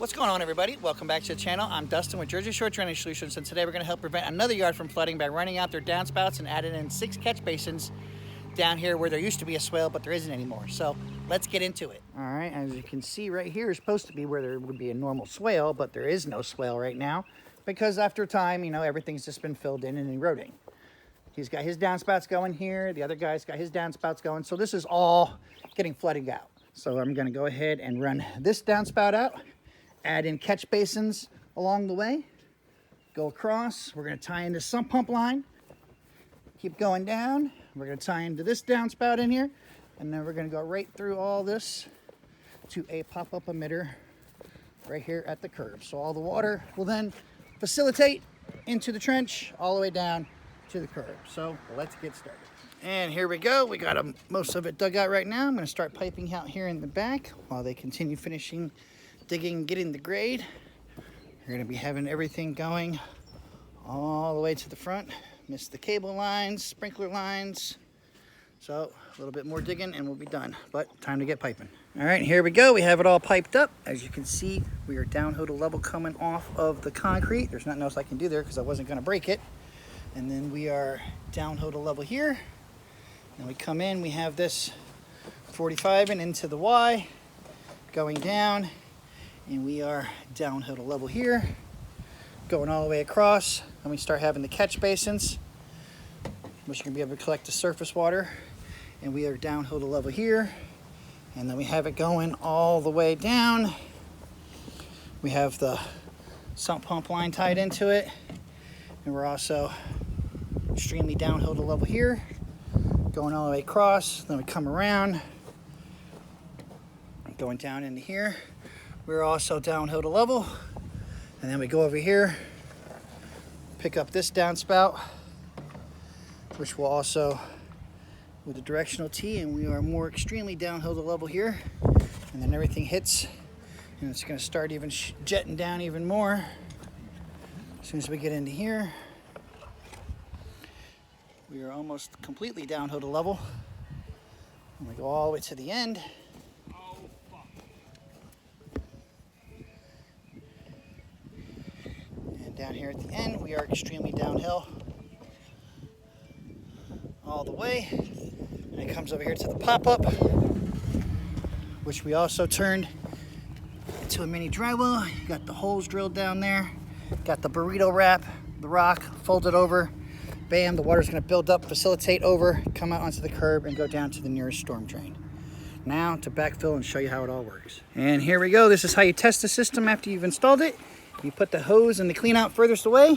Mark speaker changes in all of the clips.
Speaker 1: What's going on, everybody? Welcome back to the channel. I'm Dustin with Jersey Shore Drainage Solutions, and today we're going to help prevent another yard from flooding by running out their downspouts and adding in 6 catch basins down here where there used to be a swale, but there isn't anymore. So let's get into it. All right, as you can see right here is supposed to be where there would be a normal swale, but there is no swale right now because after time, everything's just been filled in and eroding. He's got his downspouts going here. The other guy's got his downspouts going. So this is all getting flooded out. So I'm going to go ahead and run this downspout out. Add in catch basins along the way, go across. We're going to tie into sump pump line, keep going down. We're going to tie into this downspout in here, and then we're going to go right through all this to a pop-up emitter right here at the curb. So all the water will then facilitate into the trench all the way down to the curb. So let's get started. And here we go. We got most of it dug out right now. I'm going to start piping out here in the back while they continue finishing digging, getting the grade. We're going to be having everything going all the way to the front. Missed the cable lines, sprinkler lines. So a little bit more digging and we'll be done, but time to get piping. All right, here we go. We have it all piped up. As you can see, we are down hodal level coming off of the concrete. There's nothing else I can do there because I wasn't going to break it. And then we are down hodal level here. And we come in, we have this 45 and into the Y, going down. And we are down hodal level here, going all the way across. And we start having the catch basins, which you're gonna be able to collect the surface water. And we are down hodal level here. And then we have it going all the way down. We have the sump pump line tied into it. And we're also extremely down hodal level here, going all the way across. Then we come around, going down into here. We're also down hodal level, and then we go over here, pick up this downspout, which will also with a directional T, and we are more extremely down hodal level here, and then everything hits, and it's going to start even jetting down even more as soon as we get into here. We are almost completely down hodal level, and we go all the way to the end. Down here at the end, we are extremely downhill all the way. And it comes over here to the pop-up, which we also turned into a mini dry well. You got the holes drilled down there. Got the burrito wrap, the rock folded over. Bam, the water's gonna build up, facilitate over, come out onto the curb, and go down to the nearest storm drain. Now to backfill and show you how it all works. And here we go. This is how you test the system after you've installed it. You put the hose and the clean out furthest away,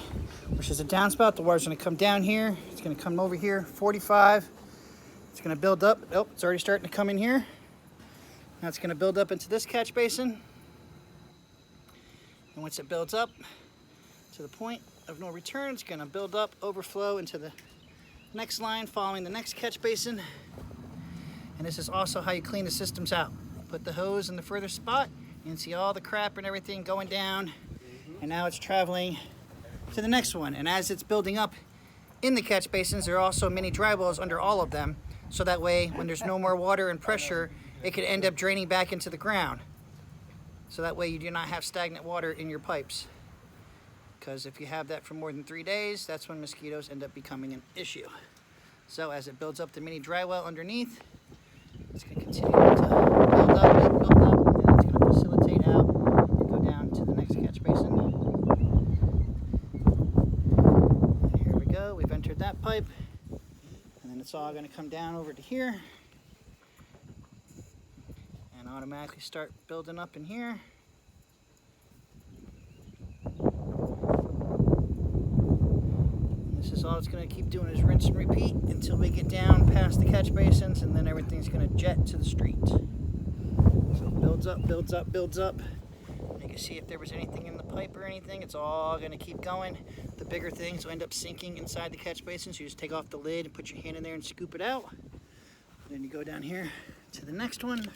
Speaker 1: which is a downspout. The water's gonna come down here. It's gonna come over here, 45. It's gonna build up. Oh, it's already starting to come in here. Now it's gonna build up into this catch basin. And once it builds up to the point of no return, it's gonna build up, overflow into the next line, following the next catch basin. And this is also how you clean the systems out. Put the hose in the further spot. You can see all the crap and everything going down. And now it's traveling to the next one. And as it's building up in the catch basins, there are also mini dry wells under all of them. So that way, when there's no more water and pressure, it could end up draining back into the ground. So that way you do not have stagnant water in your pipes. Because if you have that for more than 3 days, that's when mosquitoes end up becoming an issue. So as it builds up the mini dry well underneath, it's going to continue to build up, and it's going to facilitate out and go down to the next catch basin. And here we go. We've entered that pipe, and then it's all going to come down over to here and automatically start building up in here. This is all it's going to keep doing is rinse and repeat until we get down past the catch basins, and then everything's going to jet to the street. So it builds up, builds up, builds up. You can see if there was anything in the pipe or anything, it's all going to keep going. The bigger things will end up sinking inside the catch basin, so you just take off the lid and put your hand in there and scoop it out. Then you go down here to the next one,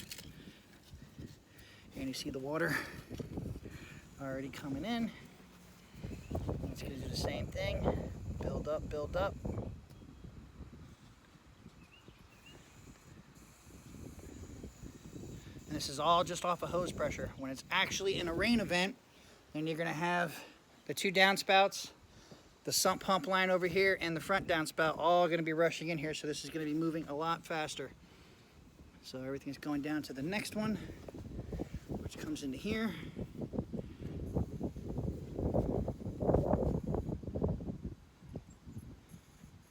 Speaker 1: and you see the water already coming in. It's going to do the same thing. Build up, build up. This is all just off of hose pressure. When it's actually in a rain event, then you're gonna have the 2 downspouts, the sump pump line over here, and the front downspout all gonna be rushing in here, so this is gonna be moving a lot faster. So everything's going down to the next one, which comes into here.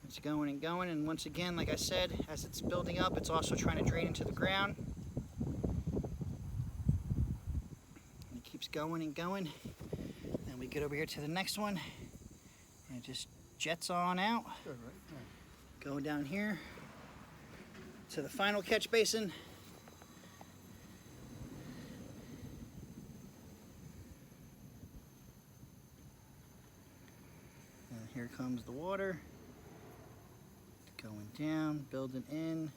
Speaker 1: It's going and going, and once again, like I said, as it's building up, it's also trying to drain into the ground. And it keeps going and going. Then we get over here to the next one, and it just jets on out. Go down here to the final catch basin. And here comes the water. Going down, building in.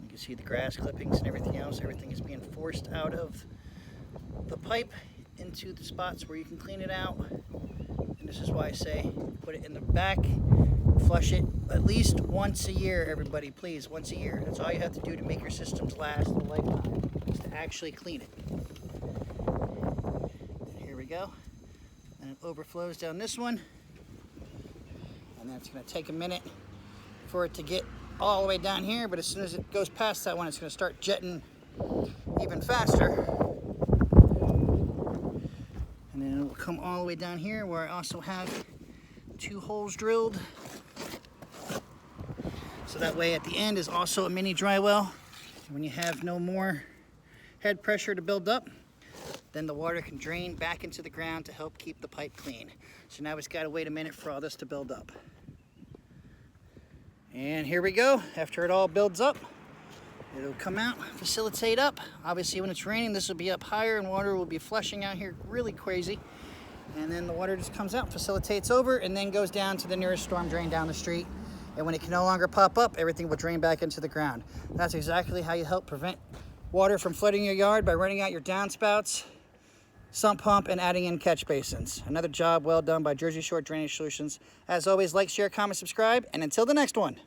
Speaker 1: You can see the grass clippings and everything else. Everything is being forced out of the pipe into the spots where you can clean it out. And this is why I say put it in the back, flush it at least once a year, everybody, please, once a year. That's all you have to do to make your systems last a lifetime, is to actually clean it. And here we go. And it overflows down this one. And then it's gonna take a minute for it to get all the way down here, but as soon as it goes past that one, it's gonna start jetting even faster. And then it will come all the way down here where I also have 2 holes drilled. So that way at the end is also a mini dry well. And when you have no more head pressure to build up, then the water can drain back into the ground to help keep the pipe clean. So now it's got to wait a minute for all this to build up. And here we go. After it all builds up, it'll come out, facilitate up. Obviously when it's raining, this will be up higher and water will be flushing out here really crazy. And then the water just comes out, facilitates over, and then goes down to the nearest storm drain down the street. And when it can no longer pop up, everything will drain back into the ground. That's exactly how you help prevent water from flooding your yard, by running out your downspouts, sump pump, and adding in catch basins. Another job well done by Jersey Shore Drainage Solutions. As always, like, share, comment, subscribe, and until the next one.